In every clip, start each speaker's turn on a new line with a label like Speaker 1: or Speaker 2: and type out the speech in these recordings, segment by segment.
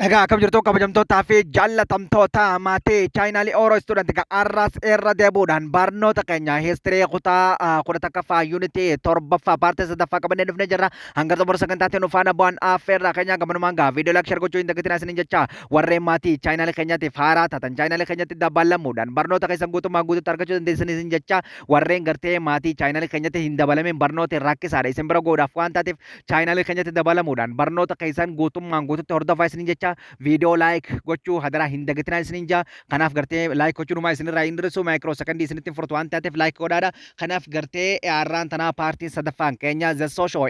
Speaker 1: Egaa akkam jirtu kabajamtootaa fi jaallatamtoota maatii chaayinaalii Ooroo Istuudant egaa arras irra deebuudhaan barnoota keenya histirii kutaa kudha takkaffaa yuunitii torbaffaa paartii sadaffaa qabannee dhufnee jirra. Hanga xumura sagantaatiin nu faana bu'aan affeerraa keenya gamanumaan gaa viidiyoo laakshar gochuu hin dagatinaa isiniin jecha warreen maatii chaayinaalii keenyaatiif haaraa taatan chaayinaalii keenyatti dabalamuudhaan barnoota keessan guutummaa guutuutti argachuu dandeessan isin jecha warreen gartee maatii chaayinaalii keenyatti hin dabalamin barnoota rakkisaadha isin bira goodhaaf waan taateef chaayinaalii keenyatti dabalamuudhaan barnoota keessan guutummaan guutuutti hordofaa isiniin jecha video like gochuu hadaraa hin dagatinaa isiniin jaa kanaaf gartee like gochuu numaa isinirraa hin dirrisu maayikiroo sekondii isinitti furtu waan taateef like godhaadha kanaaf gartee arraan tanaa paartiin sadaffaan keenya the socio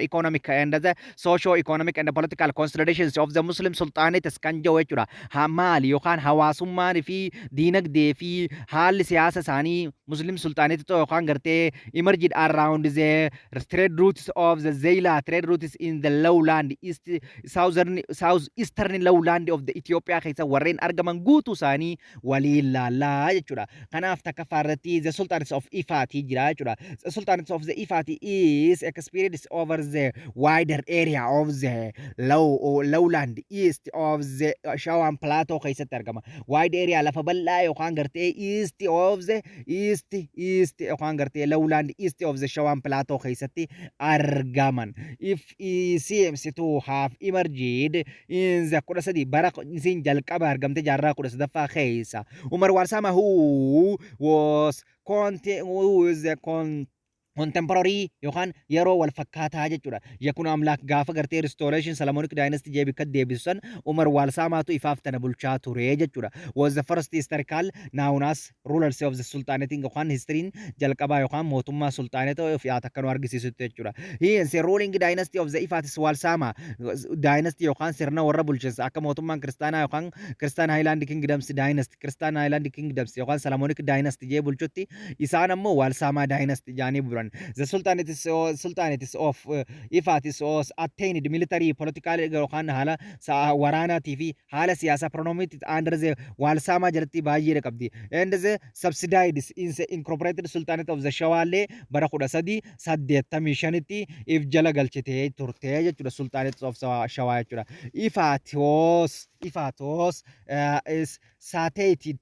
Speaker 1: economic and political consolidations of the Muslim Sultanates kan jedhu jechuudha maali yookaan hawaasummaan fi diinagdee fi haalli siyaasa isaanii Muslim Sultanates yookaan gartee emerged around the trade routes of the Zayla trade routes in the lowland southeastern lowland of the Ethiopia keessa warreen argaman guutuu isaanii waliin laallaa jechuudha. Kanaaf takka faarratti the sultanates of Ifati jira jechuudha. The sultanates of the Ifati is experienced over the wider area of the lowland east of the Shawan plateau keessatti argama. Wide area lafa bal'aa yookaan gartee east of the east yookaan gartee lowland east of the Shawan plateau keessatti argaman. If he seems to have emerged in the kudha sadi bara isin jalqaba argamte jaarraa kudha sadaffaa keessa Umar Warsama who is the contemporary yookaan yeroo wal fakkaataa jechuudha. Yakun amlaak gaafa gartee restoration Solomonic dynasty jeebika deebisan Umar Walsamaatu ifaaf tana bulchaa ture jechuudha. Was the first historical known as rulers of the sultanate yookaan historiin jalqabaa yookaan mootummaa sultanate of yaata kan argisiisutti jechuudha. He is the ruling dynasty of the Ifatis Walsama dynasty yookaan sirna warra bulchinsa akka mootummaan kiristaanaa yookaan Christian Highland Kingdoms dynasty Christian Highland Kingdoms yookaan Solomonic dynasty jee bulchutti isaan ammoo Walsama dynasty jaanii buran. The sultanates of Ifatis was attained military political yookaan haala waraanaatii fi haala siyaasaa pronominated under the Walsama jalatti baay'ee qabdi. And the subsidized in the incorporated sultanate of the Shawallee bara 1385tti if jala galchitee turte jechuudha sultanate of Shawaa jechuudha. Ifatos is saturated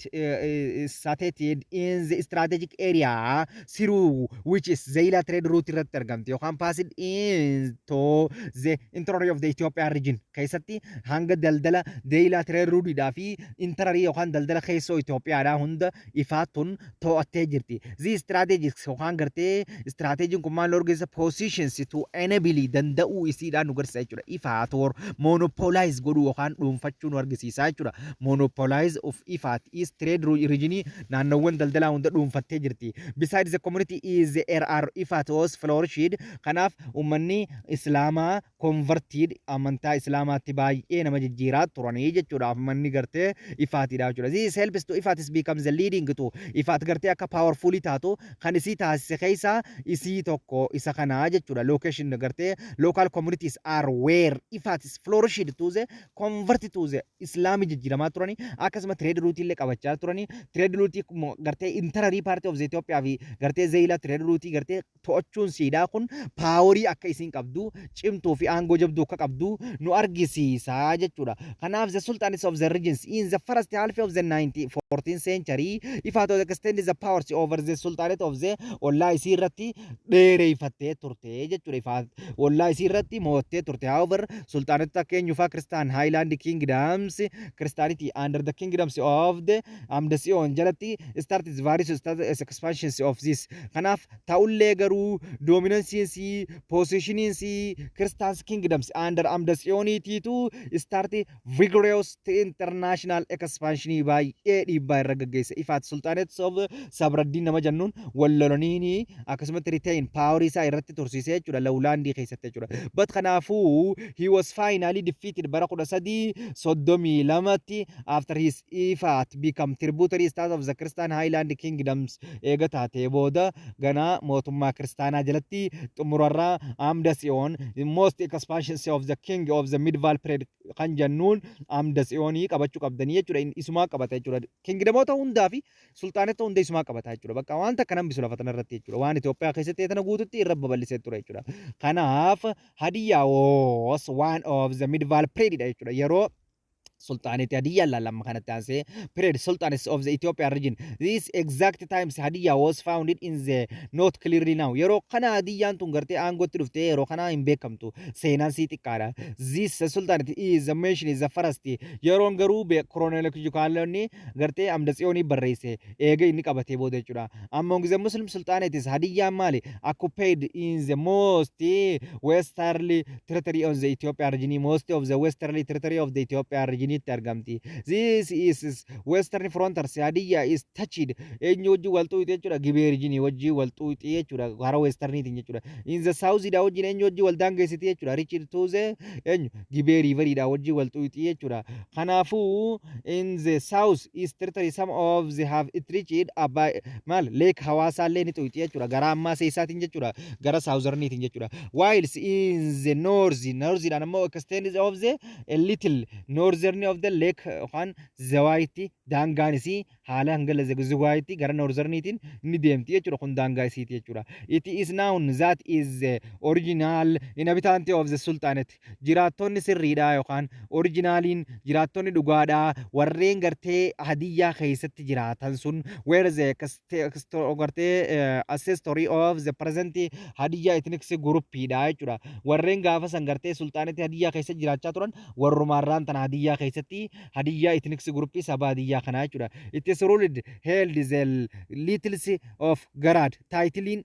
Speaker 1: in the strategic area through which is Zayla trade route irratti argamti yookaan passed into the interior of the Ethiopian region keessatti hanga daldala Zayla trade route dhaa fi interior yookaan daldala keessoo Itoophiyaadhaa hunda ifaatun to'attee jirti. These strategies yookaan gartee strategiin kun maal organize positions to enable danda'uu isiidhaan nu garsiisa jechuudha. Ifaator monopolize godhuu yookaan dhuunfachuu nu argisiisa jechuudha. Monopolize of Ifat is trade region naannawwan daldalaa hunda dhuunfattee jirti. Besides the community is the Ifat was flourished kanaaf ummanni islaamaa converted amantaa islaamaatti baay'ee nama jijjiiraa turanii jechuudha. Ummanni gartee Ifaatidha jechuudha. This helps to Ifatis becomes the leading to Ifat gartee akka powerfully taatu kan isii taasise keessa isii tokko isa kana jechuudha. Location gartee local communities are where Ifatis flourished to the converted to the islaami jijjiiramaa turanii akkasuma trade route illee qabachaa turanii trade route gartee interior part of the Ethiopia fi gartee Zayla trade route gartee to'achuun siidaa kun paaworii akka isin qabdu cimtuu fi aangoo jabduu akka qabdu nu argisiisa jechuudha. Kanaaf the sultanates of the regions in the first half of the 14th century Ifaat extended the powers over the sultanate of the ollaa isii irratti dheereeffattee turte jechuudha. Ifaat ollaa isii irratti moo'attee turte. However sultanate keenyuufaa Christian Highland Kingdoms Christianity under the kingdoms of the Amdasion jalatti started various expansions of this. Kanaaf ta'ullee garuu dominancy positioning Christian kingdoms under Amdasionitiitu start vigorous international expansion baay'ee dhiibbaa irra gaggeesse. Ifaat sultanates of Sabraddin nama jennuun walloloniini akkasumatti retain power isaa irratti tursiisee jechuudha lowlandii keessatti jechuudha. But kanaafuu he was finally defeated bara 1332tti after his Ifaat become tributary state of the Christian Highland Kingdoms eega taatee booda ganaa mootummaa kiristaanaa jalatti xumurarraa Amdasion most expansions of the king of the medieval period kan jennuun Amdasionii qabachuu qabdanii jechuudha. Isumaa qabata jechuudha. Kingdomoota hundaa fi sultaanota hunda isumaa qabata jechuudha. Bakka waan takka nambisu lafa tanarratti jechuudha. Waan Itoophiyaa keessatti tana guututti irra babal'isee ture jechuudha. Kanaaf Hadiyyaa was one of the medieval period jechuudha. Yeroo Sultanate Hadiyya lama kanatti aansee period sultanates of the Ethiopian region. These exact times Hadiyya was founded in the not clearly now. Yeroo kana Hadiyyaan tun gartee aangootti dhuftee yeroo kana hin beekamtu seenaan sii xiqqaadha. This sultanate is mentioned is the first yeroon garuu chronologically gartee Amdatsiyoonii barreesse eega inni qabatee booda jechuudha. Among the Muslim sultanates Hadiyyaan maali occupied in the most westerly territory of the Ethiopian region. Most of the westerly territory of the Ethiopian region argamti. This is western frontier Hadiyya is touched eenyu wajji waltuu ite jechuudha Gibee region wajji waltuu ite jechuudha gara westerniitiin jechuudha. In the south ida wajji eenyu wajji waldaangeessiti jechuudha Richard Tuze eenyu Gibee river ida wajji waltuu ite jechuudha. Kanaafuu in the south east territory some of they have it reached by mal lake Hawassa illee ni tu'ite jechuudha gara ammaa seesaatiin jechuudha gara southernniitiin jechuudha. Whilst in the north dhaan ammoo extended of the a little northern of the lake kan Zawaiti daangaanisi haala hangala Zawaiti gara northerniitiin ni deemti jechuudha kun daangaasiiti jechuudha. It is known that is the original inhabitant of the sultanate. Jiraattonni sirriidha yookaan originaliin jiraattonni dhugaadha warreen gartee Hadiyyaa keessatti jiraatan sun where the gartee ancestry of the present Hadiyyaa ethnic groupidha jechuudha. Warreen gaafa san gartee sultanate Hadiyyaa keessatti jiraachaa turan warrumarraan tan Hadiyyaa keessatti Hadiyyaa ethnic group saba Hadiyyaa kana jechuudha. It is ruled held the littles of Garad titling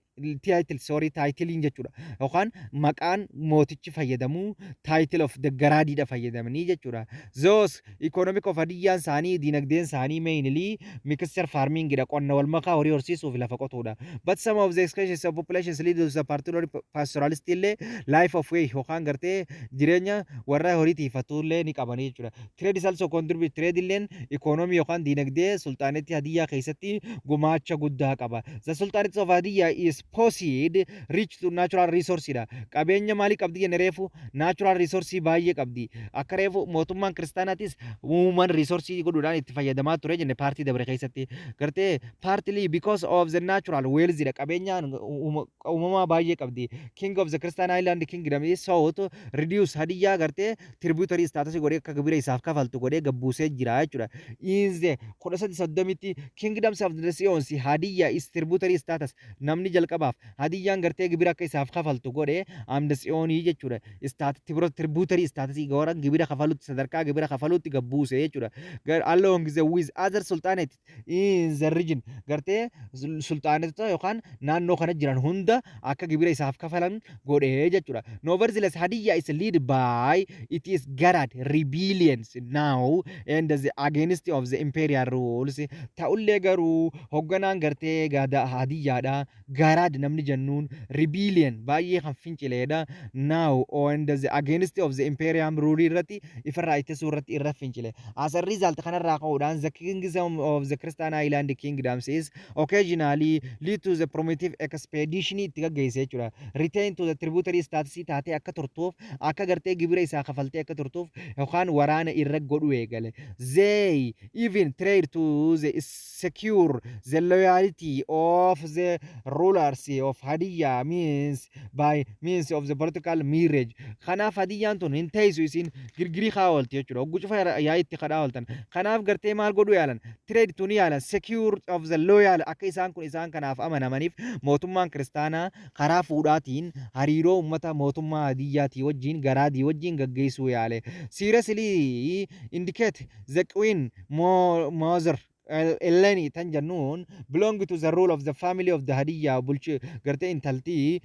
Speaker 1: jechuudha yookaan maqaan mootichi fayyadamu title of the Garadiidha fayyadamanii jechuudha. Those economic of Hadiyyaan isaanii dinagdeen isaanii mainly mixture farming dha qonna wal makaa horii horsiisuuf lafa qotuudha. But some of the species of populations lead to the particular pastoralist illee life of way yookaan gartee jireenya warra horii tiifatullee ni qabanii jechuudha. Trade is also contribute trade illeen economy yookaan dinagdee sultaanatti Hadiyyaa keessatti gumaacha guddaa qaba. The sultanate of Hadiyyaa is possessed rich to natural resources dha. Qabeenya maalii qabdi jenne reefu natural resources baay'ee qabdi. Akka reefu mootummaan kiristaanaatis human resources godhuudhaan itti fayyadamaa ture jenne paartii dabre keessatti gartee partly because of the natural wealth dha. Qabeenyaan uumamaa baay'ee qabdi. King of the Christian Island Kingdom is sought reduce Hadiyyaa gartee tributary status godhee akka gibira isaaf kafaltu godhee gabbuusee jira jechuudha. In the 1330 kingdoms of the Sions Hadiyyaa is tributary status namni jalqabaaf Hadiyyaan gartee gibira akka isaaf kafaltu godhee Amdatsiyoonii jechuudha. Tributary status gara gibira kafalutti sadarkaa gibira kafalutti gabbuusee jechuudha. Along the with other sultanate in the region gartee sultanate yookaan naannoo kana jiran hunda akka gibira isaaf kafalan godhee jechuudha. Nevertheless Hadiyyaa is led by it is Garad rebellions now and the against of the imperial rules. Ta'ullee garuu hogganaan gartee Hadiyyaadha Garad namni jennuun rebellion baay'ee kan fincileedha now and the against of the imperial rule irratti ifarraa ittisuu irratti irra fincile. As a result kanarraa ka'uudhaan the kingdom of the Christian Island kingdoms is occasionally lead to the primitive expedition itti gaggeesse jechuudha. Return to the tributary status taatee akka turtuuf akka gartee gibira isaa kafaltee akka turtuuf yookaan waraana irra godhu eegale. They even tried to secure the loyalty of the rulers of Hadiyyaa means by means of the political marriage. Kanaaf Hadiyyaan tun hin teessu isin girgirii kaawalti jechuudha. Oggu cufa yaa itti kadhaawaltan. Kanaaf gartee maal godhu yaalan trade tun yaalan secure of the loyal akka isaan kun isaan kanaaf amanamaniif mootummaan kiristaanaa karaa fuudhaatiin hariiroo ummata mootummaa Hadiyyaatii wajjin Garaadii wajjin gaggeessuu yaale. Seriously indicate the queen mother Eleni tan jennuun belong to the role of the family of the Hadiyyaa gartee intaltii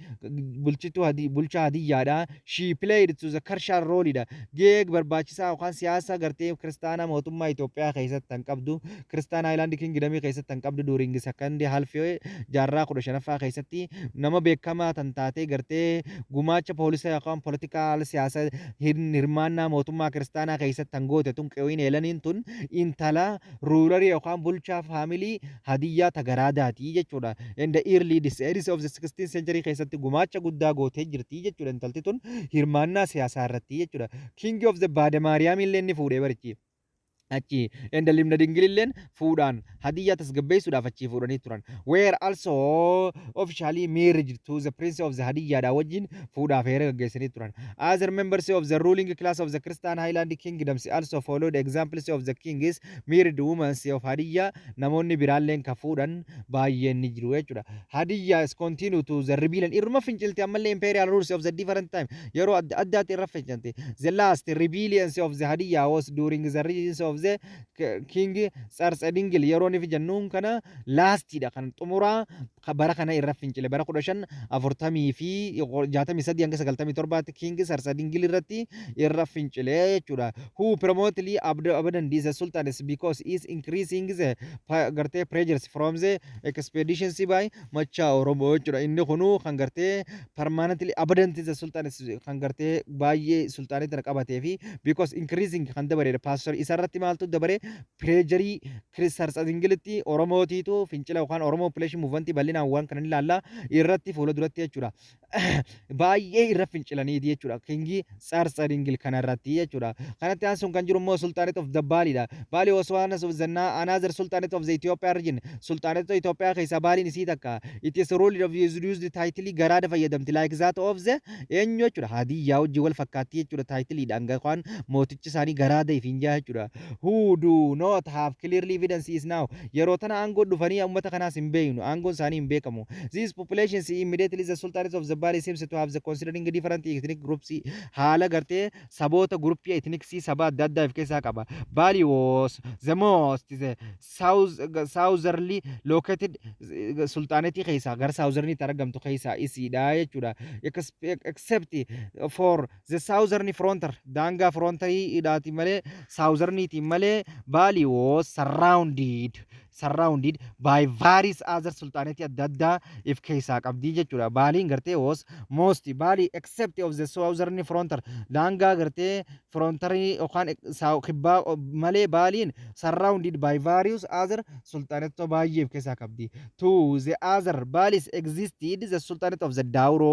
Speaker 1: bulchaa Hadiyyaadha. She played to the crucial role dha. Geeg barbaachisaa yookaan siyaasa gartee kiristaanaa mootummaa Itoophiyaa keessatti kan qabdu Christian Island Kingdom keessatti kan qabdu during second half jaarraa 15ffaa keessatti nama beekamaa tan taatee gartee gumaacha poolisa yookaan political siyaasa hirmaannaa mootummaa kiristaanaa keessatti kan goote tun qe'oin Eleniin tun intala ruularii yookaan bulchaa family Hadiyyaa Tagaraadaati jechuudha. In the early decades of the 16th century keessatti gumaacha guddaa gootee jirti jechuudha. Intalti tun hirmaannaa siyaasaa irratti jechuudha. King of the Baadamaariyaam illee inni fuudhee barichi. achi enda limna dingililleen fuudhaan hadiyyaa tasgabbeessuudhaaf achi fuudhanii turan where also officially married to the prince of the hadiyyaadha wajjin fuudhaaf heera gaggeessanii turan other members of the ruling class of the Christian Highland kingdoms also followed examples of the kings married women of hadiyyaa namoonni biraalleen ka fuudhan baay'een ni jiru jechuudha hadiyyaa is continue to the rebellion irma fincilti ammallee imperial rules of the different time yeroo addaatti irra fincilti the last rebellions of the hadiyyaa was during the reigns of the king Sarsadingil yeroo ni fijannuun kana laastiidha kan xumuraa bara kana irra fincile bara 1540 fi 63 hanga 97 king Sarsadingil irratti irra fincile jechuudha who promotely abadan this sultan is because is increasing the garte pressures from the expeditions by macha oromo jechuudha inni kunu kan garte permanently abadan this sultan is kan garte baay'ee sultanita qabatee fi because increasing kan dabare pastor isarratti maaltu dabare prejerii Kristar Sadingilitti Oromootiitu fincila yookaan Oromoo population movement bal'inaan waan kanan ilaalla irratti fuula duratti jechuudha. Baay'ee irra fincilaniiti jechuudha. Kingi Tsar Sadingil kanarratti jechuudha. Kanatti aansuun kan jiru immoo Sultanate of the Baaliidha. Baali was one of the another Sultanate of the Ethiopia region. Sultanate Ethiopia keessa Baaliin isii takka. It is ruled of used title garaada fayyadamti like that of the eenyu jechuudha. Hadiyyaa hojii wal fakkaatti jechuudha. Title kan mootichi isaanii garaada ifinjaa jechuudha. Who do not have clearly evidence is now yeroo tana aangoo dhufanii ummata kanaas hin beeknu aangoon isaanii hin beekamu these populations immediately the sultanates of the Bali seems to have the considering different ethnic groups haala gartee saboota gruppii ethnics saba adda addaa of keessaa qaba Bali was the most the southerly located sultanate keessa gar southerni argamtu keessa isiidha jechuudha except for the southern frontier daangaa frontier idhaati malee southerniiti malee Bali was surrounded by various other sultanate adda addaa if keessa qabdi jechuudha Baliin gartee was most Bali except of the southern frontier daangaa gartee frontier yookaan kibbaa malee Baliin surrounded by various other sultanate baay'ee if keessa qabdi to the other Balis existed the sultanate of the Dauro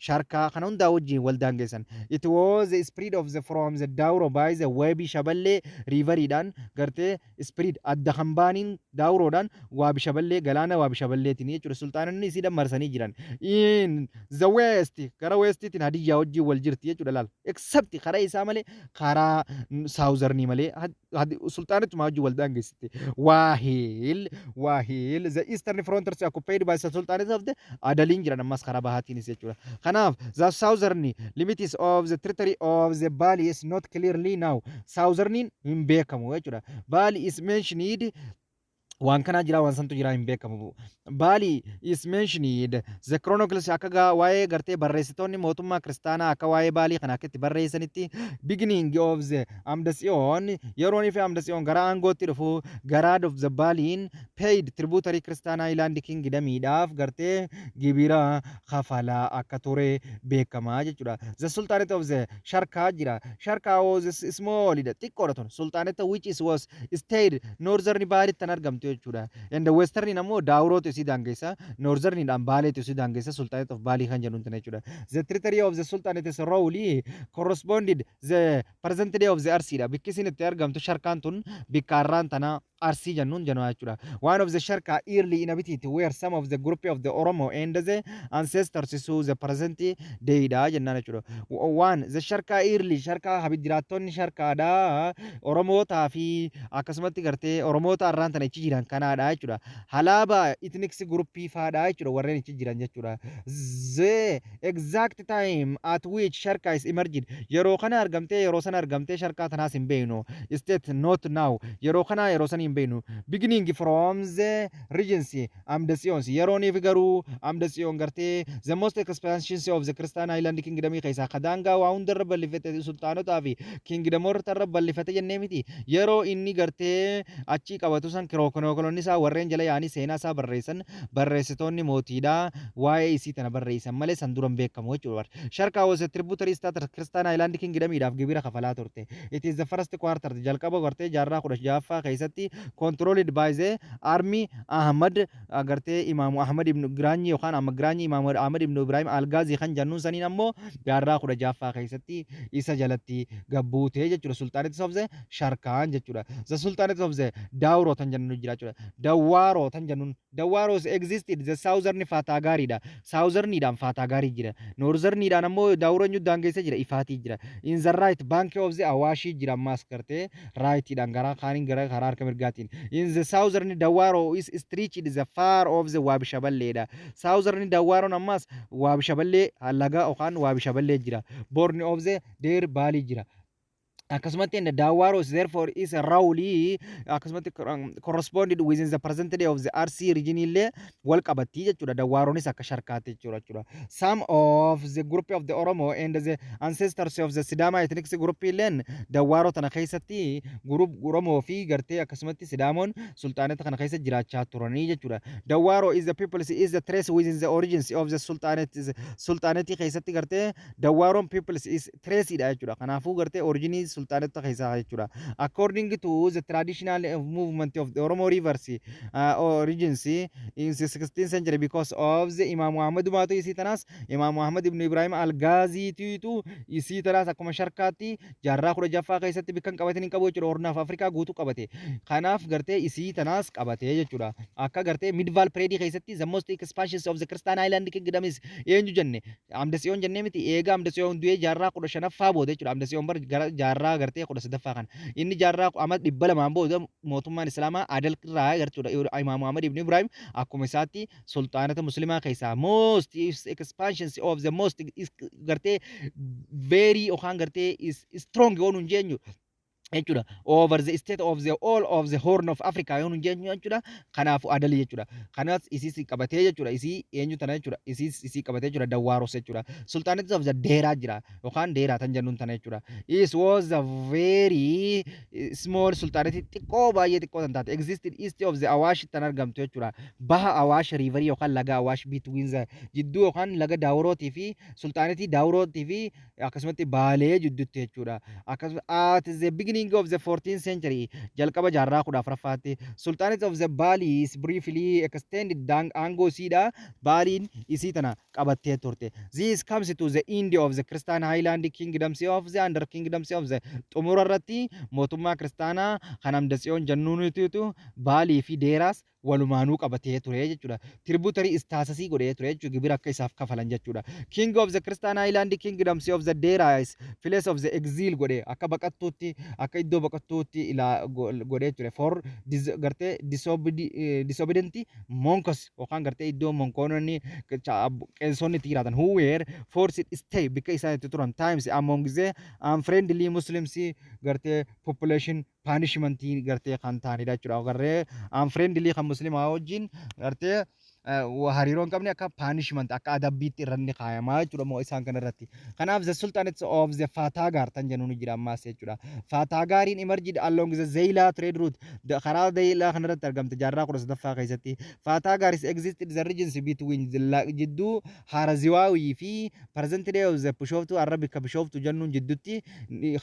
Speaker 1: Sharka kan hundaa wajjin wal daangeessan it was spread of the from the Dauro by the Webi Shaballe river dhaan gartee spread adda hambaaniin daawuroodhaan waa bishaballee galaana waa bishaballeetiin jechuudha sultaanonni isii marsanii jiran in the west gara westiitiin hadiyyaa wajjin wal jirti jechuudha laal except karaa isaa malee karaa saawuzarnii malee sultaanituma wajjin wal daangeessite waahil the eastern frontiers occupied by the sultanate of the adaliin jiran ammas karaa bahaatiinis jechuudha kanaaf the southern limits of the territory of the Bali is not clearly now southern hin beekamu jechuudha Bali is mentioned waan kana jira waan santu jira hin beekamu Bali is mentioned the chronicles akka waa'ee gartee barreessitoonni mootummaa kiristaanaa akka waa'ee Baalii kana akkatti barreessanitti beginning of the Amdasiyon yeroon fi Amdasiyon gara aangootti dhufu garaad of the Baliin paid tributary Christian Island kingdomiidhaaf gartee gibira kafalaa akka ture beekamaa jechuudha the sultanate of the Sharka jira Sharka was small xiqqoodha tun sultanate which is was stayed northern Baalitti tan argamtu jechuudha and the western ammoo daawurootu isii daangeessa northern dhaan Baaleetu isii daangeessa sultanate of Bali kan jedhuun tan jechuudha the territory of the sultanate is roughly corresponded the present day of the Arsiidha bikki isin itti argamtu Sharkaan tun bikka har'aan tana Arsii jennuun jennu jechuudha one of the Sharka early inhabited were some of the group of the Oromo and the ancestors to the present day dha jennaan jechuudha one the Sharka early Sharka habijiraattonni Sharkaadha Oromootaa fi akkasumatti gartee Oromoota har'aan tana ichi jiran kanaadha jechuudha halaaba ethnics groupii faadha jechuudha warreen ichi jiran jechuudha the exact time at which Sharka is emerged yeroo kana argamtee yeroo sana argamtee Sharka tanaas hin beeknu state not now yeroo kana yeroo sana hin beeknu beginning from the regency Amdasiyon yeroon fi garuu Amdasiyon gartee the most expansion of the Christian Island kingdom keessa kadaangaa waa hundarra bal'ifate sultaanotaa fi kingdomorra bal'ifate jennee miti yeroo inni gartee achi qabatu san kolonni isaa warreen jala yaanii seenaa isaa barreessan barreessitoonni mootiidha waa'ee isii tana barreessan malee san duran beekamu jechuudha Sharka was a tributary state Christian Island kingdomiidhaaf gibira kafalaa turte it is the first quarter jalqaba gartee jaarraa 16ffaa keessatti controlled by the army Ahmad agartee Imam Ahmad ibn Granyi yookaan amma Granyi Imam Ahmad ibn Ibrahim Al-Ghazi kan jannuun saniin ammoo jaarraa 16ffaa keessatti isa jalatti gabbuutee jechuudha sultaaneti of the Sharkaan jechuudha the sultanate of the Dawro tan jannu jira jechuudha Dawwaro tan jannuun Dawwaros existed the southern Fatagariidha southernidhaan Fatagarii jira northernidhaan ammoo Dawro nyuddaan keessa jira Ifaatii jira in the right bank of the Awashi jira ammaas gartee rightidhaan gara kaaniin gara karaa harka mirgaatiin in the southern Dawaro is stretched the far of the Waabishaballeedha southern Dawaro ammaas Waabishaballee laga yookaan Waabishaballee jira born of the Deer Baalii jira akkasumatti in the Dawaros therefore is rawli akkasumatti corresponded within the present day of the RC region illee wal qabatti jechuudha Dawaronis akka sharkaate jechuudha some of the group of the Oromo and the ancestors of the Sidama ethnic group illeen Dawaro tana keessatti group Oromo fi gartee akkasumatti Sidaamon sultanate kana keessa jiraachaa turanii jechuudha Dawaro is the people is the trace within the origins of the sultanate keessatti gartee Dawaron people is trace ida jechuudha kanaafuu gartee origin sultanate keessa jechuudha according to the traditional movement of the Oromo rivers origins in the 16th century because of the Imam Muhammad Matu isi tanas Imam Muhammad ibn Ibrahim Al-Ghazi tu isi tanas akkuma sharkaatti jaarraa 16ffaa keessatti bikkan qabatanii qabu jechuudha Hornaaf Afrikaa guutuu qabate kanaaf gartee isi tanas qabate jechuudha akka gartee Midval Period keessatti the most expansions of the Christian Island Kingdom is eenyu jenne Amdasiyoon jenne miti eega Amdasiyoon du'ee jaarraa 15ffaa booda jechuudha Amdasiyoon bar jaarraa gartee 13ffaa kan inni jaarraa amma 200 booda mootummaan islaamaa adal irraa gartuudha Imam Muhammad ibn Ibrahim akkuma isaatti sultaanata muslimaa keessaa most expansions of the most gartee very yookaan gartee is strong yoon jeenyu jechuudha over the state of the all of the Horn of Africa yoon jeenyu jechuudha kanaafu adali jechuudha kanaas isi qabatee jechuudha isi eenyu tana jechuudha isi qabatee jechuudha Dawaaros jechuudha sultanate of the Deeraa jira yookaan Deeraa tan jennuun tana jechuudha is was a very small sultanate xiqqoo baay'ee xiqqoo tan taate existed east of the Awash tan argamtu jechuudha baha Awash river yookaan laga Awash between the jidduu yookaan laga Daawurootii fi sultanate Daawurootii fi akkasumatti Baalee jidduutti jechuudha akkasuma at the beginning of the 14th century jalqaba jaarraa 14ffaatti sultanate of the Bali is briefly extended aangoo isiidha Baaliin isii tana qabattee turte this comes to the end of the Christian Highland kingdoms of the under kingdoms of the xumura irratti mootummaa kiristaanaa kan Amdasiyoon jannuunitu Baalii fi Deeraas walumaanuu qabatee ture jechuudha tributary istaasasii godhee ture jechuudha gibira akka isaaf kafalan jechuudha king of the Christian Island kingdoms of the Deeras place of the exile godhee akka baqattuutti akka iddoo baqattuutti ila godhee ture for gartee disobedient monks yookaan gartee iddoo monkoonni qeensonni itti jiraatan who were forced stay bikka isaan itti turan times among the unfriendly Muslims gartee population punishment gartee kan taanidha jechuudha garee unfriendly kan muslimaa wajjin gartee hariiroon qabne akka punishment akka adabbiitti irranni kaayamaa jechuudha moo isaan kana irratti kanaaf the sultanate of the Fatagar tan jennuun jira ammaas jechuudha Fatagariin emerged along the Zayla trade route karaa Zayla kana irratti argamte jaarraa 13ffaa keessatti Fatagar is existed the regions between the jidduu Haraziwaawii fi present day of the Bishoftu Arabic Bishoftu jennuun jidduutti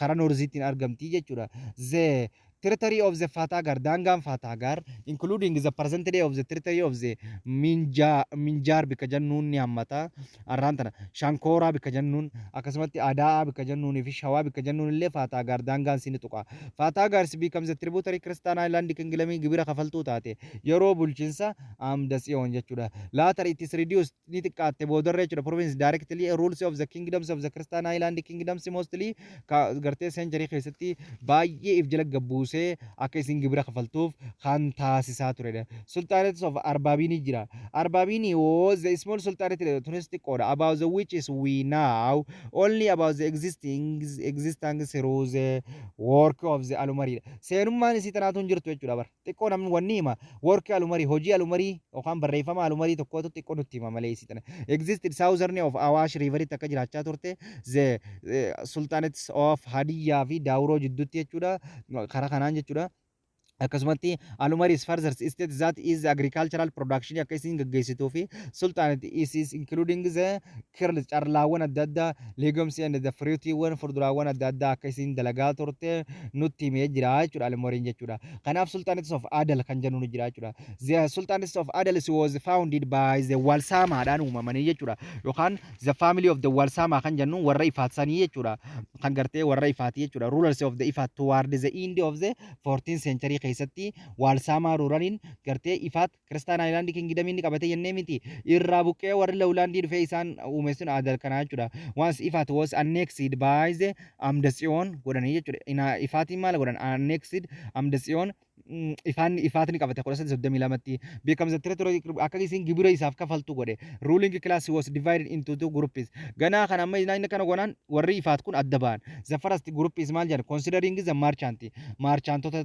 Speaker 1: karaa Norziitiin argamti jechuudha the territory of the Fatagar Dangan Fatagar including the present day of the territory of the Minjar bika jannuun ni hammata arrantana Shankora bika jannuun akkasumatti Adaa bika jannuun fi Shawaa bika jannuun illee Fatagar Dangan sini tuqa Fatagar becomes a tributary Christian Island kingdom gibira kafaltuu taate yeroo bulchiinsa Amdasiyoon jechuudha later it is reduced ni xiqqaatte boodarra jechuudha province directly rules of the kingdoms of the Christian Island kingdoms mostly gartee century keessatti baay'ee if jala gabbuus akka isin gibira kafaltuuf kan taasisaa turedha sultanates of Arbabini jira Arbabini was the small sultanate touristic order about the which is we now only about the existing through the work of the Alumari seenummaan isii tanaatuun jirtu jechuudha bar xiqqoo namni wanni hima work Alumari hojii Alumari yookaan barreeffama Alumari tokkotu xiqqoo nutti hima malee isii tana existed southern of Awash river akka jiraachaa turte the sultanates of Hadiyyaa fi Daawuroo jidduutti jechuudha karaa kanaan jechuudha akkasumatti Alumaris further states that is agricultural production akkasiin gaggeessituu fi sultanate is including the kirl carlaawwan adda addaa legumes and the fruitiiwwan fuduraawwan adda addaa akkasiin dalagaa turte nutti himee jira jechuudha Alumariin jechuudha. Kanaaf sultanates of Adal kan jennu jira jechuudha. The sultanates of Adal was founded by the Walsamaadhaan uumamanii jechuudha. Yookaan the family of the Walsama kan jennu warra ifaatsanii jechuudha. Kan gartee warra ifaati jechuudha. Rulers of the Ifat toward the end of the 14th century keessatti Walsama ruraniin gartee ifaat Kristaan Ayilaandii kingdamii ni qabate jennee miti irraa buqqee warri Lawlaandii dhufee isaan uumeessuun Adal kanaa jechuudha. Once Ifat was annexed by the Amdatsiyoon godhanii jechuudha. Ifaatiin maal godhan annexed Amdatsiyoon ifaatiin qabate 1932tti becomes the territory akka isin gibira isaaf kafaltu godhe. Ruling class was divided into two groups. Ganaa kana amma inni kana godhan warri ifaat kun adda ba'an. The first group is maal jedhan considering the merchant marchantota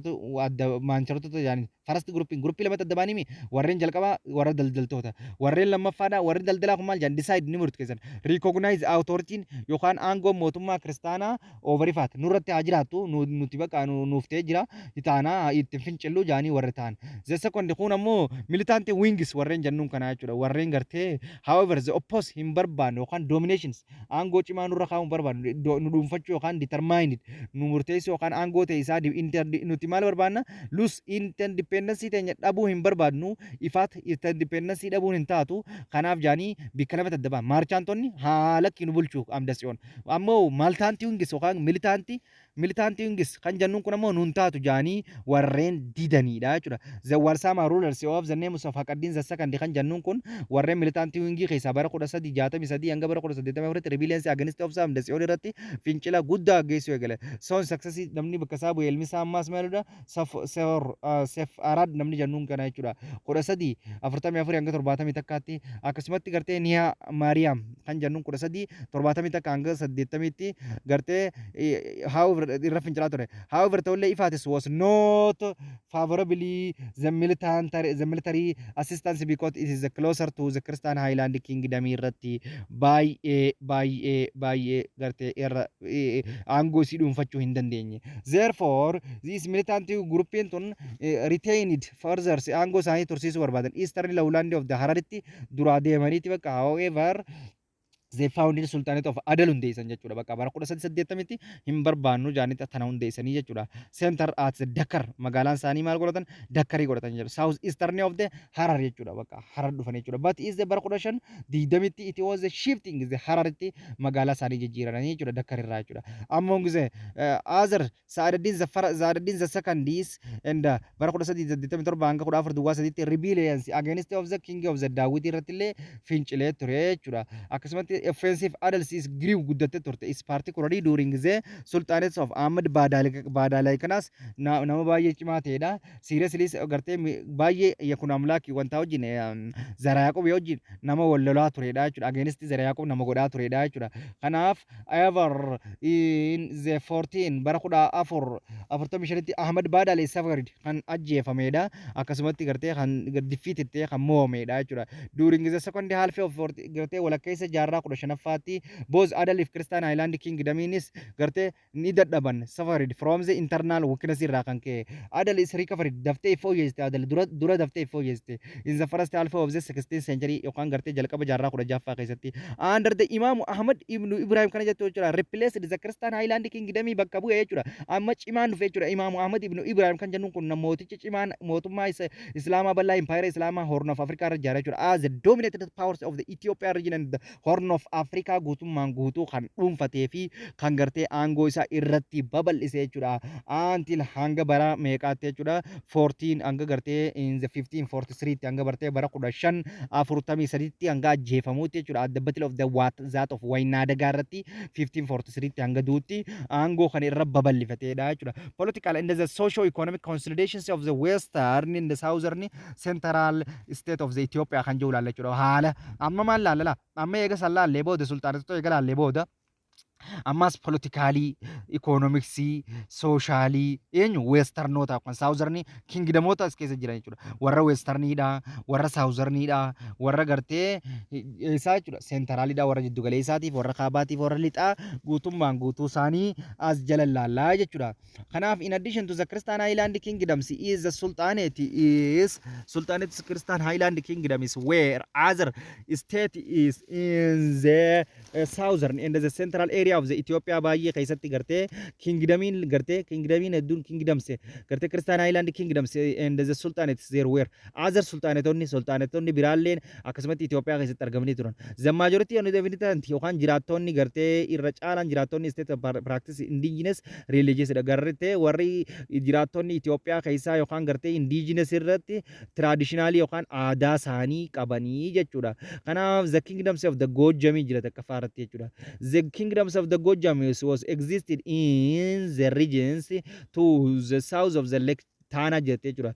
Speaker 1: adda manchartota jedhan first grouping group lamatti adda ba'anii warreen jalqaba warra daldaltoota warreen lammaffaadha warri daldalaa kun maal jedhan decide ni murteessan recognize authority yookaan aangoo mootummaa kiristaanaa over ifaat nurratti haa jiraattu nuti bakka nuuftee jira itaanaa itti fincillu jaanii warri ta'an. The second kun ammoo militant wings warreen jennuun kana jechuudha warreen gartee however the oppose hin barbaanne yookaan dominations aangoo cimaa nurra kaa'uun barbaannu nu dhuunfachuu yookaan determined nu murteessuu yookaan aangoo ta'e isaa nuti maal barbaanna lose independence teenya dhabuu hin barbaadnu ifaat independence dhabuun hin taatu kanaaf jaanii bikka lamatti adda ba'an maarchaantonni haala nu bulchuu Amdatsiyoon ammoo maaltaantii wingis yookaan militantii wingis kan jennuun kun ammoo nuun taatu jaanii warreen didaniidha jechuudha. The Walsama rulers of the names of Haqaddin the second kan jennuun kun warreen militantii wingii keessaa bara 1363 hanga bara 1884 rebellions against of Amdatsiyoon irratti fincila guddaa geessuu eegale. Son success namni bakka isaa bu'ee ilmi isaa ammaas maaludha Sef Arad namni jennuun kana jechuudha. 1344 hanga 70 takkaatti akkasumatti gartee Niyaa Maariyaam kan jennuun 1370 takka hanga 80tti gartee however irra fincilaa ture. However ta'ullee Ifaatis was not favorably the military assistance because it is closer to the Christian Highland Kingdom irratti baay'ee gartee irra aangoo isii dhuunfachuu hin dandeenye. Therefore this militant groupiin tun retained further aangoo isaanii tursiisuu barbaadan Eastern Lowland of the Hararitti duraa deemaniiti bakka however they founded Sultanate of Adal hundeessan jechuudha bakka bara 1380tti hin barbaannu jaanitti tana hundeessanii jechuudha. Center at Dakar magaalaan isaanii maal godhatan Dakarii godhatan jechuudha. South Eastern of the Harar jechuudha bakka Harar dhufan jechuudha. But is the bara 1520tti it was shifting the Hararitti magaalaa isaanii jijjiiranii jechuudha Dakar irraa jechuudha. Among the other Sa'adaddin the second is and bara 1387 hanga 1423tti rebellions against of the king of the Daawit irratti illee fincilee ture jechuudha. Akkasumatti offensive adults is grew guddatte turte is particularly during the sultanates of Ahmad Badalai kanas nama baay'ee cimaa ta'edha. Seriously gartee baay'ee yakun amlaaki wanta wajjin Zara Yaqub wajjin nama wallolaa turedha jechuudha. Against Zara Yaqub nama godhaa turedha jechuudha. Kanaaf ever in the 14 bara 1445tti Ahmad Badalai suffered kan ajjeefamedha. Akkasumatti gartee kan defeated ta'e kan mo'amedha jechuudha. During the second half of gartee walakkeessa jaarraa 15ffaatti both Adal if Christian Highland Kingdominis gartee ni dadhaban suffered from the internal weakness irraa kan ka'e. Adal is recovered daftee fooyyeste Adal dura daftee fooyyeste in the first half of the 16th century yookaan gartee jalqaba jaarraa 16ffaa keessatti under the Imam Ahmad ibn Ibrahim kana jettu jechuudha replaced the Christian Highland Kingdom bakka bu'e jechuudha. Amma cimaan dhufe jechuudha Imam Ahmad ibn Ibrahim kan jennuun kun mootichi cimaan mootummaa Islaamaa bal'aa empire Islaamaa Horn of Africa irra ijaaree jechuudha. As the dominated powers of the Ethiopia region and the Horn of Africa guutummaan guutuu kan dhuunfatee fi kan gartee aangoo isaa irratti babal'isee jechuudha. Until hanga bara meeqaatti jechuudha 14 hanga gartee in the 1543tti hanga bartee bara 1543tti hanga ajjeefamuutti jechuudha. At the battle of the that of Waynadagaa irratti 1543tti hanga duutti aangoo kan irra babal'ifateedha jechuudha. Political and the socio-economic consolidations of the western and the southern central state of the Ethiopia kan jiru laalla jechuudha. Haala amma maal laalla amma eega sallaallee booda sultaanota eega laallee booda ammas politikaalii ikoonomiksii soshaalii eenyu weestarnoota kan saawuzarnii kingidamoota as keessa jiran jechuudha warra weestarniidha warra saawuzarniidha warra gartee isaa jechuudha seentaraaliidha warra jiddu galeessaatiif warra kaabaatiif warra lixaa guutummaan guutuu isaanii as jala laallaa jechuudha kanaaf in addition to the Christian Highland Kingdoms is the Sultanate Christian Highland Kingdom is where other state is in the southern and the central area of the Ethiopia baay'ee keessatti gartee kingdomiin hedduun kingdoms gartee Christian Highland Kingdoms and the Sultanates there were other sultanatonni biraalleen akkasumatti Ethiopia keessatti argamanii turan the majority of the inhabitants yookaan jiraattonni gartee irra caalaan jiraattonni state of practice indigenous religious dha gartee warri jiraattonni Ethiopia keessaa yookaan gartee indigenous irratti traditionally yookaan aadaa isaanii qabanii jechuudha kanaaf the kingdoms of the Gojam jira takka faaratti jechuudha the kingdoms of the Gojam was existed in the regions to the south of the lake Tana jettee jechuudha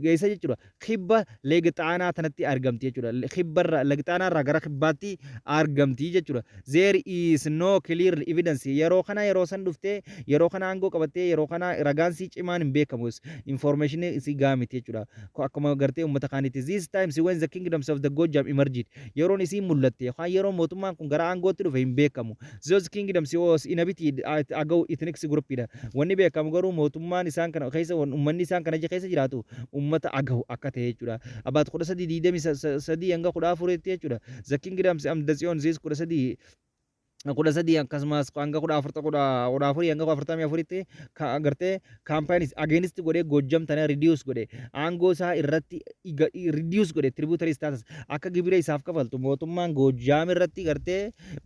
Speaker 1: geessa jechuudha kibba leega xaanaa tanatti argamti jechuudha kibbarra leega xaanaarraa gara kibbaatti argamti jechuudha there is no clear evidence yeroo kana yeroo san dhuftee yeroo kana aangoo qabattee yeroo kana ragaan si cimaan hin beekamus information si gaamiti jechuudha akkuma gartee uummata kaanitti this times when the kingdoms of the Gojam emerged yeroon isii mul'atte yookaan yeroo mootummaan kun gara aangootti dhufe hin beekamu those kingdoms was inhabited agaw ethnic group dha wanni beekamu garuu mootummaan isaan kana keessa uummanni isaan kana keessa jiraatu ummata agahu akka ta'e jechuudha abaat 1323 hanga 14 jechuudha the kingdoms am the zion zis 13 sadii akkasumas hanga 14 hanga 44tti agartee campaigns against godhee Gojam tana reduce godhe aangoo isaa irratti reduce godhe tributary status akka gibira isaaf kafaltu mootummaan Gojam irratti gartee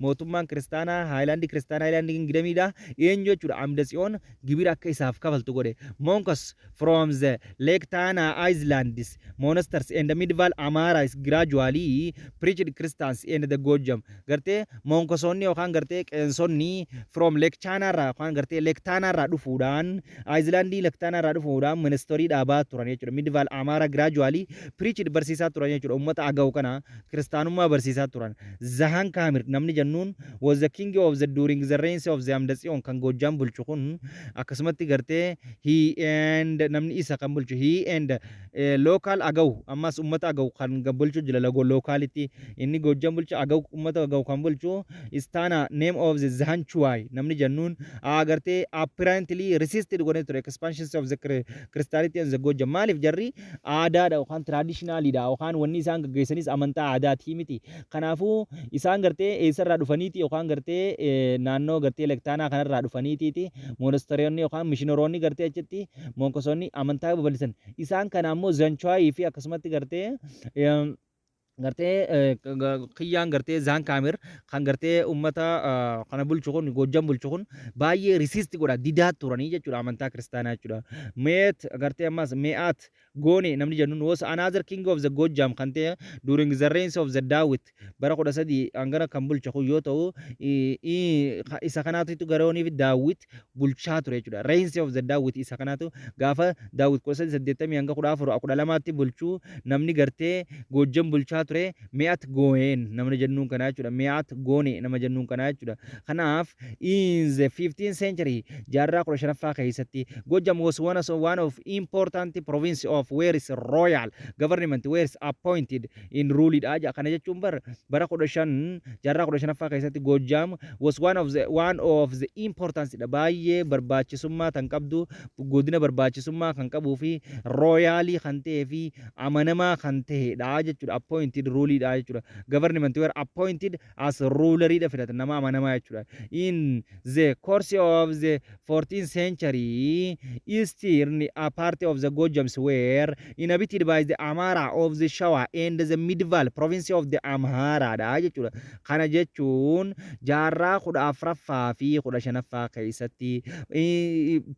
Speaker 1: mootummaan Kiristaanaa Highland Kingdomidha eenyu jechuudha Amdatsiyoon gibira akka isaaf kafaltu godhe monks from the Lake Tana Islands monasters and the medieval Amaras gradually preached Christians and the Gojam gartee monkosonni gartee qeensonni from Lake Tana irraa gartee Lake Tana irraa dhufuudhaan Icelandii Lake Tana irraa dhufuudhaan ministry dhaabaa turan jechuudha medieval Amara gradually preached barsiisaa turan jechuudha ummata agaw kana kiristaanummaa barsiisaa turan Zahan Kamir namni jennuun was the king of the during the reigns of the Amdatsiyon kan Gojam bulchu kun akkasumatti gartee he and namni isa kan bulchu he and local agaw ammas ummata agaw kan bulchu jila locality inni Gojam bulchu agaw ummata agaw kan bulchu istana name of the Zahanchuai namni jennuun agartee apparently resisted godhe ture expansions of the Christianity and the Gojam maalif jarri aadaadha yookaan traditionalidha yookaan wanni isaan gaggeessanis amantaa aadaatii miti kanaafuu isaan gartee eessarraa dhufaniiti yookaan gartee naannoo gartee lektaanaa kanarraa dhufaniitiiti monastereonni yookaan mishinoroonni gartee achitti monkosonni amantaa babal'isan isaan kana ammoo Zahanchuai fi akkasumatti gartee gartee kiyyaan gartee Zahan Kamir kan gartee ummata kana bulchu kun Gojam bulchu kun baay'ee resist godha didaa turanii jechuudha amantaa kiristaanaa jechuudha meet gartee ammas me'at Gone namni jennuun was another king of the Gojam kan ta'e during the reigns of the Dawit bara 13 hangana kan bulchu kun yoo ta'u isa kanaatu garooniif Dawit bulchaa ture jechuudha reigns of the Dawit isa kanaatu gaafa Dawit 1380 hanga 1412tti bulchuu namni gartee Gojam bulchaa ture me'at Goen namni jennuun kana jechuudha me'at Gone nama jennuun kana jechuudha kanaaf in the 15th century jaarraa 15ffaa keessatti Gojam was one of important province of where is royal government where is appointed in rule aja kana jechuun bara 15 jaarraa 15ffaa keessatti Gojam was one of the importance da baay'ee barbaachisummaa tan qabdu godina barbaachisummaa kan qabuu fi royally kan ta'ee fi amanamaa kan ta'edha jechuudha appointed rule da jechuudha government were appointed as ruler da filata nama amanamaa jechuudha in the course of the 14th century eastern part of the Gojams were inhabited by the Amara of the Shawa and the medieval province of the Amhara da jechuudha kana jechuun jaarraa 14ffaa fi 15ffaa keessatti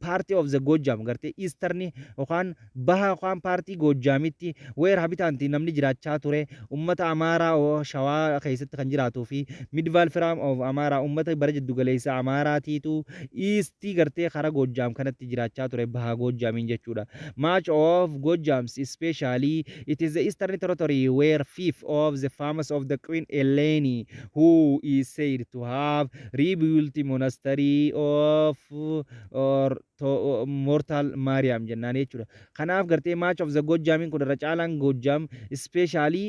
Speaker 1: party of the Gojam gartee eastern yookaan baha yookaan party Gojamitti where habitant namni jiraachaa ture ummata Amaaraa oo Shawaa keessatti kan jiraatuu fi Midvaal Firaam of Amaaraa ummata bara jiddu galeessa Amaaraatiitu Eastii gartee karaa Goojjaam kanatti jiraachaa ture bahaa Goojjaamiin jechuudha. Much of Goojjaams especially it is the eastern territory where fifth of the farmers of the Queen Eleni who is said to have rebuilt the monastery of or Mortal Mariam jennaan jechuudha. Kanaaf gartee much of the Goojjaamiin kun irra caalaan Goojjaam especially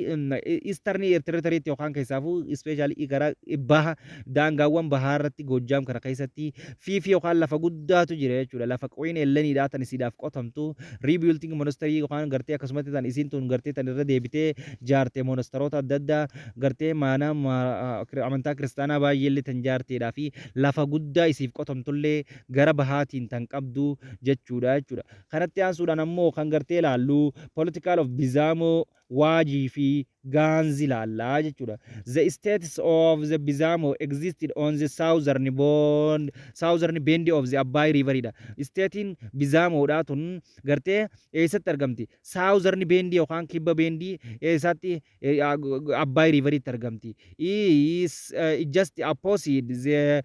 Speaker 1: eastern territory yookaan keessaafuu especially gara baha daangaawwan bahaa irratti Goojjaam kana keessatti fiifi yookaan lafa guddaatu jira jechuudha. Lafa Queen Eleniidhaa tan isiidhaaf qotamtu rebuilding monastery yookaan gartee akkasumatti tan isiin tun gartee tan irra deebitee jaarte monasteroota adda addaa gartee mana amantaa kiristaanaa baay'eellee tan jaarteedhaa fi lafa guddaa isiif qotamtullee gara bahaatiin tan qabdu jechuudha. Kanatti aansuudhaan ammoo kan gartee laallu political of Bizamo Waajii fi Gaanzi laallaa jechuudha. The states of the Bizamo existed on the southern bend of the Abbaay Riveridha. Statiin Bizamoodhaa tun gartee eessatti argamti? Southern bend yookaan kibba bendii eessatti Abbaay Riveritti argamti. Is just opposite the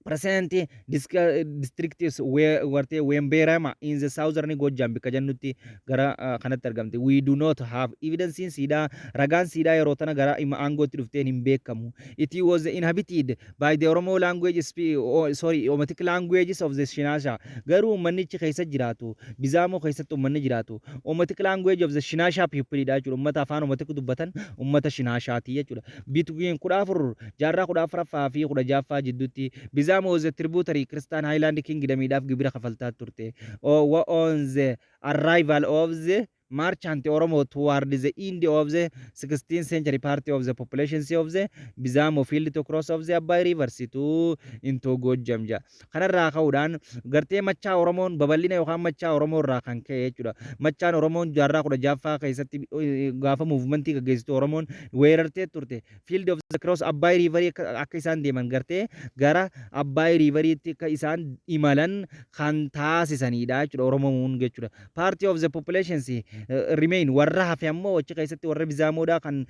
Speaker 1: present districts where Wemberama in the southern Goojjaam bika jannutti gara kanatti argamte. We do not have evidence in Sida ragaan Sida yeroo tana gara ima aangootti dhufteen hin beekamu. It was inhabited by the Oromo language Omotic languages of the Shinasha. Garuu uummannichi keessa jiraatu Bizaamoo keessatti uummanni jiraatu Omotic language of the Shinasha people dha jechuudha. Uummata afaan Omotic dubbatan uummata Shinashaati jechuudha. Between 14 jaarraa 14ffaa fi 16ffaa jidduutti Bizamo was a tributary Christian Highland Kingdom idaf gibira kafaltaa turte. On the arrival of the merchant Oromo toward the end of the 16th century, part of the population of the Bizamo field to cross of the Abbaay River to into Goojjaam. Kanarraa ka'uudhaan gartee machaa Oromoon babal'ina yookaan machaa Oromoo irraa kan ka'e jechuudha. Machaan Oromoon jaarraa 16ffaa keessatti gaafa muuvimentii gaggeessitu Oromoon weerartee turte. Field of the cross Abbaay River akka isaan deeman gartee gara Abbaay Riveritti akka isaan imalan kan taasisanidha jechuudha Oromoon jechuudha. Party of the population remain warra hafe ammoo achi keessatti warra Bizaamoodha kan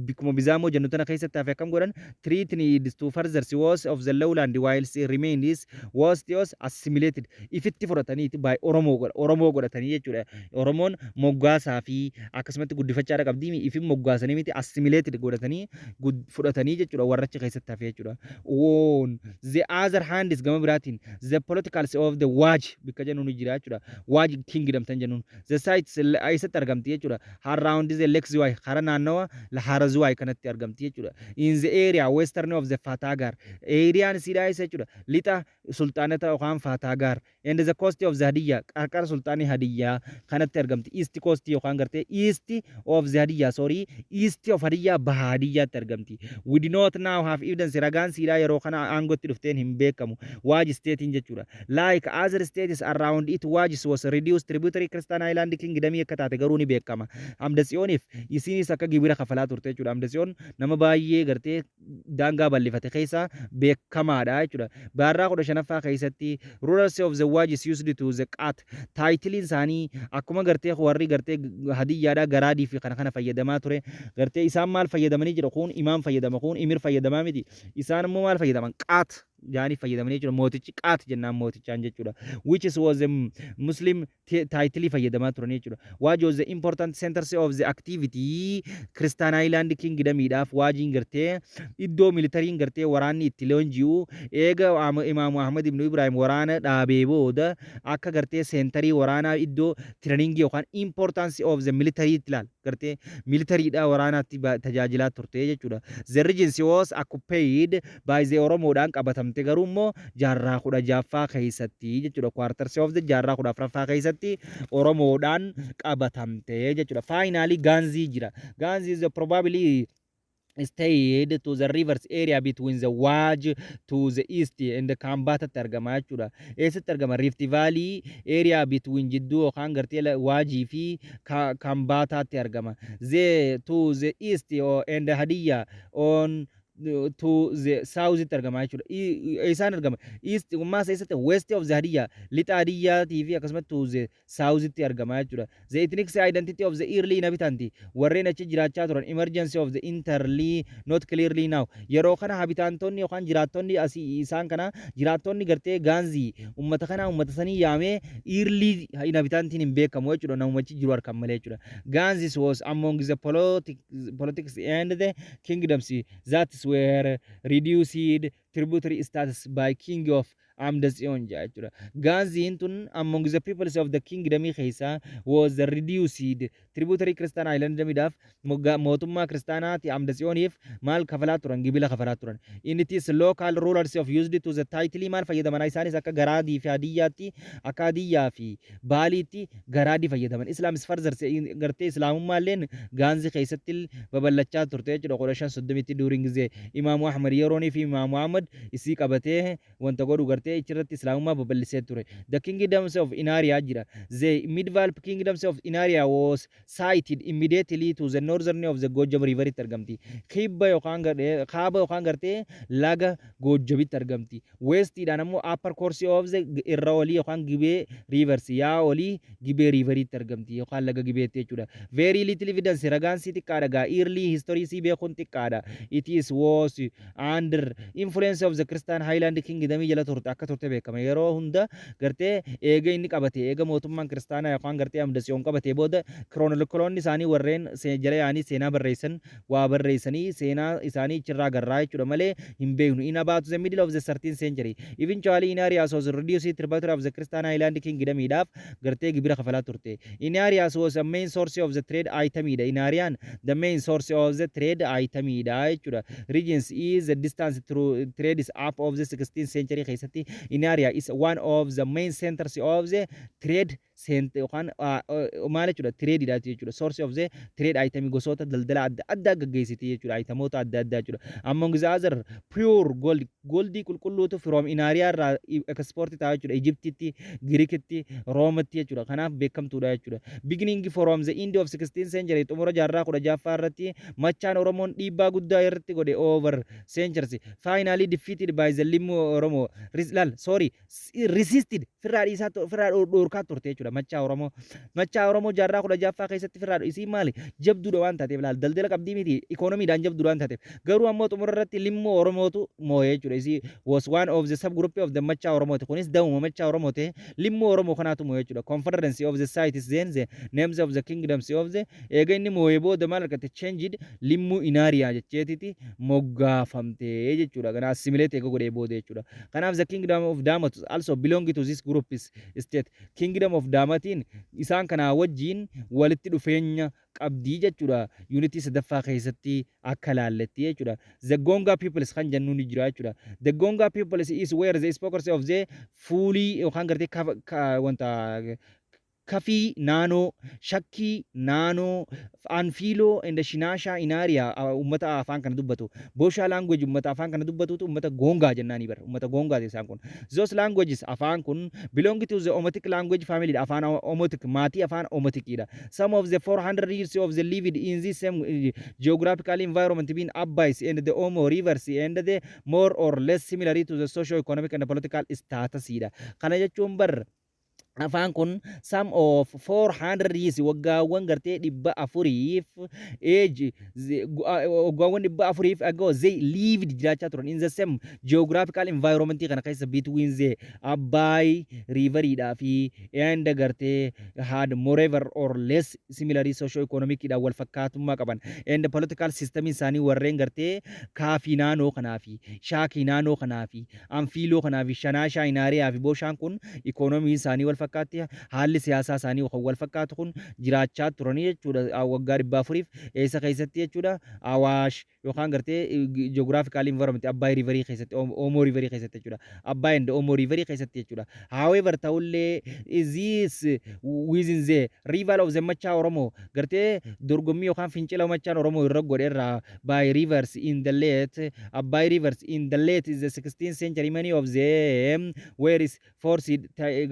Speaker 1: bikuma Bizaamoo jennu tana keessatti hafe akkam godhan treat needs to further was of the lowland whilst remains was assimilated ifitti fudhataniiti by Oromoo godhatanii jechuudha. Oromoon moggaasaa fi akkasumatti guddifachaadha qabdi ifin moggaasanii miti assimilated godhatanii fudhatanii jechuudha warra achi keessatti hafe jechuudha. On the other hand is gama biraatiin the politicals of the Waaj bikka jennu ni jira jechuudha. Waaj kingdom tan jennuun the sites eessatti argamti jechuudha. Around the Lake Zuwaay hara naannawa Hara Zuwaay kanatti argamti jechuudha. In the area western of the Fatagar areaan siidhaa isa jechuudha. Lixa sultaanata yookaan Fatagar and the coast of the Hadiyyaa qarqara sultaanii Hadiyyaa kanatti argamti. East coast yookaan gartee east of the Hadiyyaa east of Hadiyyaa baha Hadiyyaatti argamti. We do not now have evidence ragaan siidhaa yeroo kana aangootti dhufteen hin beekamu. Waaj statein jechuudha. Like other states around it Waaj was reduced tributary Christian Island Kingdom akka taate garuu ni beekama. Amdasiyooniif isinis akka gibira kafalaa turte jechuudha. Amdasiyoon nama baay'ee gartee daangaa bal'ifate keessa beekamaadha jechuudha. Baarraa 15ffaa keessatti rulers of the Waajis used to the qat title isaanii akkuma gartee warri gartee Hadiyyaadha garaadii fi kana fayyadamaa ture. Gartee isaan maal fayyadamanii jira kun imaam fayyadama kun imir fayyadamaa miti. Isaan immoo maal fayyadaman qat jaanii fayyadamanii jechuudha. Mootichi qaat jennaan mootichaan jechuudha. Which was a Muslim title fayyadamaa turan jechuudha. Waaj was the important centers of the activity Christian Island Kingdomidhaaf waajiin gartee iddoo militariin gartee waraanni itti leenji'u eega Imaamu Ahmad ibn Ibrahim waraana dhaabee booda akka gartee seenterii waraanaa iddoo training yookaan importance of the military ilaal gartee militariidha waraanaatti tajaajilaa turte jechuudha. The regency was occupied by the Oromoodhaan qabatamte garuu immoo jaarraa 16ffaa keessatti jechuudha. Quarters of the jaarraa 14ffaa keessatti Oromoodhaan qabatamte jechuudha. Finally Gaanzii jira. Gaanzii is probably stayed to the rivers area between the Waaj to the east and the Kambata argama jechuudha. Eessatti argama Rift Valley area between Jidduu yookaan gartee Waajii fi Kambataatti argama. To the east and Hadiyyaa on to the south argama jechuudha. Isaan argama. East maasa eessatti west of the Hadiyyaa lixa Hadiyyaatii fi akkasumas to the south argama jechuudha. The ethnic identity of the early inhabitant warreen achi jiraachaa turan emergency of the interly not clearly now. Yeroo kana habitaantonni yookaan jiraattonni asii isaan kana jiraattonni gartee gaanzii ummata kana ummata sanii yaamee early inhabitantiin hin beekamu jechuudha. Namumachi jiru harkan malee jechuudha. Ganzis was among the politics and the kingdoms that were reduced tributary status by king of Amdazion jechuudha. Ganziin tun among the peoples of the kingdom keessa was the reduced tributary Christian island midaf mootummaa Kiristaanaati Amdazioniif maal kafalaa turan gibila kafalaa turan. In it is local rulers of used to the title maal fayyadaman isaanis akka garaadii fi hadiyyaatti akka hadiyyaa fi baaliitti garaadii fayyadaman. Islaamis further gartee islaamummaan Ganzi keessatti babal'achaa turte jechuudha. Qodashan soddomitti during ጊዜ Imaamu Ahmad yeroonii fi Imaamu Ahmad isii qabatee wanta godhu gartee ichirratti islaamummaa babal'isee ture. The kingdoms of Inaria jira. The medieval kingdoms of Inaria was sited immediately to the northern of the Gojab river itti argamti. Kaaba yookaan gartee laga Gojabitti argamti. Westidhaan ammoo upper course of the irra olii yookaan Gibee rivers yaa olii Gibee river itti argamti yookaan laga Gibeetti jechuudha. Very little evidence ragaan si xiqqaadha gaa early history si beekuun xiqqaadha. It is was under influence of the Christian Highland Kingdom jala turte akka turte beekama. Yeroo hunda gartee eega inni qabate eega mootummaan kiristaanaa yookaan gartee Amdasiyoon qabate booda kiroonikoloonni isaanii warreen jala yaanii seenaa barreessan waa barreessanii seenaa isaanii achirraa garraa jechuudha malee hin beeknu. In about the middle of the 13th century eventually Inarias was reduced tributary of the Christian Highland Kingdom idhaaf gartee gibira kafalaa turte. Inarias was a main source of the trade item idha. Inarian the main source of the trade item idha jechuudha. Regions is the distance through trade is up of the 16th century keessatti Inaria is one of the main centers of the trade center yookaan maal jechuudha trade dha jechuudha. Source of the trade item gosoota daldala adda addaa gaggeessiti jechuudha. Itemoota adda addaa jechuudha. Among the other pure goldii qulqulluutu from Inaria irraa export ta'a jechuudha. Egyptitti, Greekitti, Roomatti jechuudha. Kanaaf beekamtuudha jechuudha. Beginning from the end of 16th century xumura jaarraa 16ffaa irratti machaan Oromoon dhiibbaa guddaa irratti godhe over centuries. Finally defeated by the Limmu Oromo. Resisted firraa dhiisaa firraa dhorkaa turte jechuudha. Machaa Oromoo jaarraa 16ffaa keessatti firraa isii maali jabduudha waan taateef laal daldala qabdii miti ikoonomiidhaan jabduudha waan taateef garuu ammoo xumura irratti Limmu Oromootu moo'ee jechuudha. Isii was one of the subgroup of the Machaa Oromooti. Kunis dawuma Machaa Oromooti Limmu Oromoo kanaatu moo'ee jechuudha. Confederacy of the sites then the names of the kingdoms of the eega inni moo'ee booda maal argate changed Limmu Inaria jecheetiti moggaafamte jechuudha. Kana assimilate eega godhee booda jechuudha. Kanaaf the kingdom of Damat also belong to this group is state. Kingdom of Damatiin isaan kana wajjin walitti dhufeenya qabdii jechuudha. Unity sadaffaa keessatti akka laalletti jechuudha. The Gonga peoples kan jennuun jira jechuudha. The Gonga peoples is where the spokers of the fully yookaan gartee wanta Kafi Nano, Shaki Nano, Anfilo, and the Shinasha in area, Umata Afan can dubatu. Bosha language, Umata Afan can dubatu, Umata Gonga, Jananiver, Umata Gonga, the Sankun. Those languages, Afankun, belong to the Omotic language family, Afan Omotic, Mati, Afan Omoticida. Some of the 400 years of the lived in this same geographical environment between Abbais and the Omo rivers, and the more or less similar to the socio-economic and political status. Kanaja Chumber. Afaan kun some of 400 years waggaawwan gartee 400 age waggaawwan 400 ago they lived jiraachaa turan in the same geographical environment kana keessa between the Abbay river fi and gartee had moreover or less similarly socio-economic dha wal fakkaatummaa qaban and political system isaanii warreen gartee Kaafii naannoo kanaa fi Shaakii naannoo kanaa fi Anfiiloo kanaa fi Shanaashaa Inaariyaa fi Booshaan kun economy isaanii wal fakkaatti haalli siyaasaa isaanii wal fakkaatu kun jiraachaa turanii jechuudha. Waggaa 400 eessa keessatti jechuudha. Awaash yookaan gartee geographical environment Abbay river keessatti Omo river keessatti jechuudha. Abbay and Omo river keessatti jechuudha. However ta'ullee this within the river of the Machaa Oromoo gartee dorgommii yookaan fincila Machaan Oromoo irra godheerra by rivers in the late Abbay rivers in the late is the 16th century many of them were forced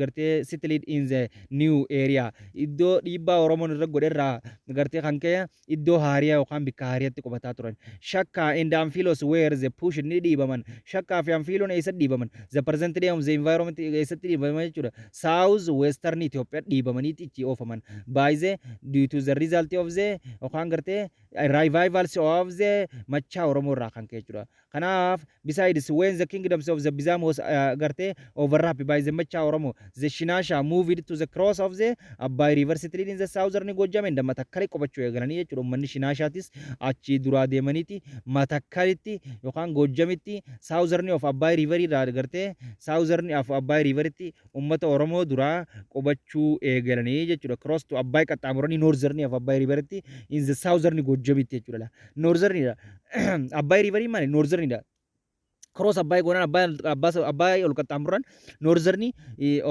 Speaker 1: gartee settled in the new area. Iddoo dhiibbaa Oromoon irra godherraa gartee kan ka'e iddoo haariyaa yookaan bikka haariyaatti qubataa turan. Shakka and Amphilos where the push ni dhiibaman. Shakkaa fi Amphiloon eessatti dhiibaman. The present day of the environment eessatti dhiibaman jechuudha. South Western Ethiopia dhiibamaniiti itti oofaman. By the due to the result of the yookaan gartee revivals of the machaa Oromoo irraa kan ka'e jechuudha. Kanaaf besides when the kingdoms of the Bizam was gartee overlapped by the machaa Oromoo, the Shinasha moved to the cross of the Abbai River settled in the southern Gojjam and Matakkali qubachuu eegalanii jechuudha. Uummanni Shinaashaatis achi duraa deemaniiti Matakkalitti yookaan Gojjamitti southern of Abbai River irraa gartee southern of Abbai River itti uummata Oromoo duraa qubachuu eegalanii jechuudha. Cross to Abbai qaxxaamuranii northern of Abbai River itti in the southern Gojjamitti jechuudha. Northern Abbai River maali northern cross Abbai goonaan Abbai ol qaxxaamuran northern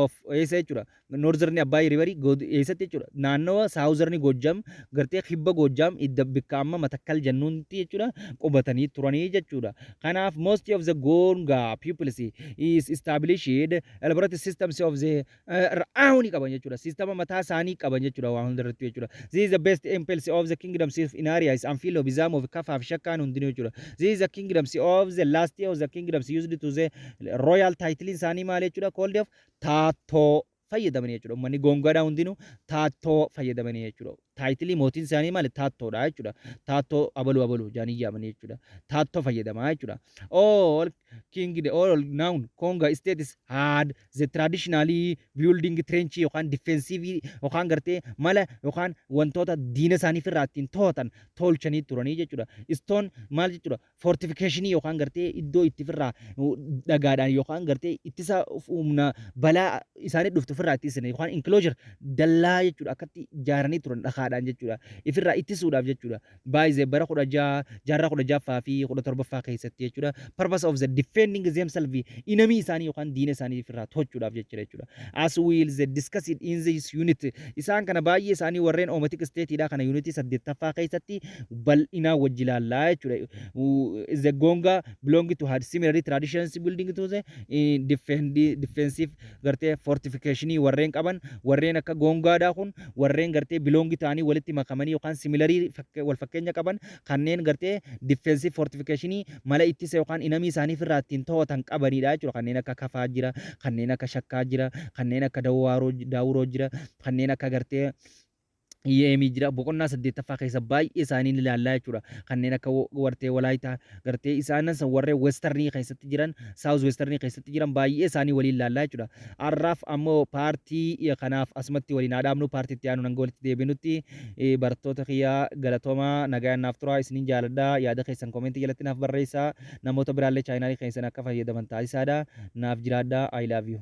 Speaker 1: of eessa jechuudha. Northern Abbai River eessatti jechuudha. Naannoo southern Gojjam gartee kibba Gojjam idda bikka amma Matakkal jennuunti jechuudha qubatanii turanii jechuudha. Kanaaf most of the Gonga peoples is established elaborate systems of the ra'aawni qaban jechuudha. Sistema mataa isaanii qaban jechuudha waan hundarratti jechuudha. This is the best impulse of the kingdoms in areas Amphilo Bizam of Kafaa fi Shakkaan hundinuu jechuudha. This is the kingdoms of the last of the kingdoms used to the royal title isaanii maal jechuudha called of Taatoo fayyadamanii jechuudha. Uummanni Gongaadhaa hundinuu Taatoo fayyadamanii jechuudha. Title mootiin isaanii maali Taatoodha jechuudha. Taatoo abaluu jaanii yaamanii jechuudha. Taatoo fayyadamaa jechuudha. All noun Konga states had the traditionally building trench yookaan defensive yookaan gartee mala yookaan wantoota diina isaaniif irraa ittiin to'atan tolchanii turanii jechuudha. Stone maal jechuudha fortification yookaan gartee iddoo itti firraa dhagaadhaan yookaan gartee ittisa humna balaa isaanii dhuftu firraa ittisan yookaan enclosure dallaa jechuudha akkatti ijaaranii turan dhagaadhaan jechuudha. Ifirraa ittisuudhaaf jechuudha. Baay'ee bara 16 fi 17 keessatti jechuudha. Purpose of the defending themselves enemy isaanii yookaan diina isaanii ifirraa tochuudhaaf jechuudha. As will the discuss it in this unit isaan kana baay'ee isaanii warreen Omotic State dha kana unity 8ffaa keessatti bal'inaa wajji ilaallaa jechuudha. The Gonga belong to had similar traditions building to the defensive gartee fortification warreen qaban warreen akka Gongaadhaa kun warreen gartee belong ta'anii walitti makamanii yookaan similarii wal fakkeenya qaban kanneen gartee defensive fortification mala ittisa yookaan enemy isaanii irraa ittiin to'atan qabanidha jechuudha. Kanneen akka Kafaa jira, kanneen akka Shakkaa jira, kanneen akka Daawuroo jira, kanneen akka gartee Yeemii jira. Boqonnaa 8ffaa keessa baay'ee isaanii ilaallaa jechuudha. Kanneen akka wartee Walaayitaa gartee isaanis warree westernii keessatti jiran south westernii keessatti jiran baay'ee isaanii waliin ilaallaa jechuudha. Har'aaf ammoo paartii kanaaf asumatti waliin haadhaamnu paartii itti aanu nanga walitti deebinutti barattoota kiyyaa galatoomaa nagaan naaf turaa isiniin jaaladhaa yaada keessan koomentii jalatti naaf barreessaa namoota biraallee chaayinaalii keessan akka fayyadaman taasisaadha naaf jiraadhaa I love you.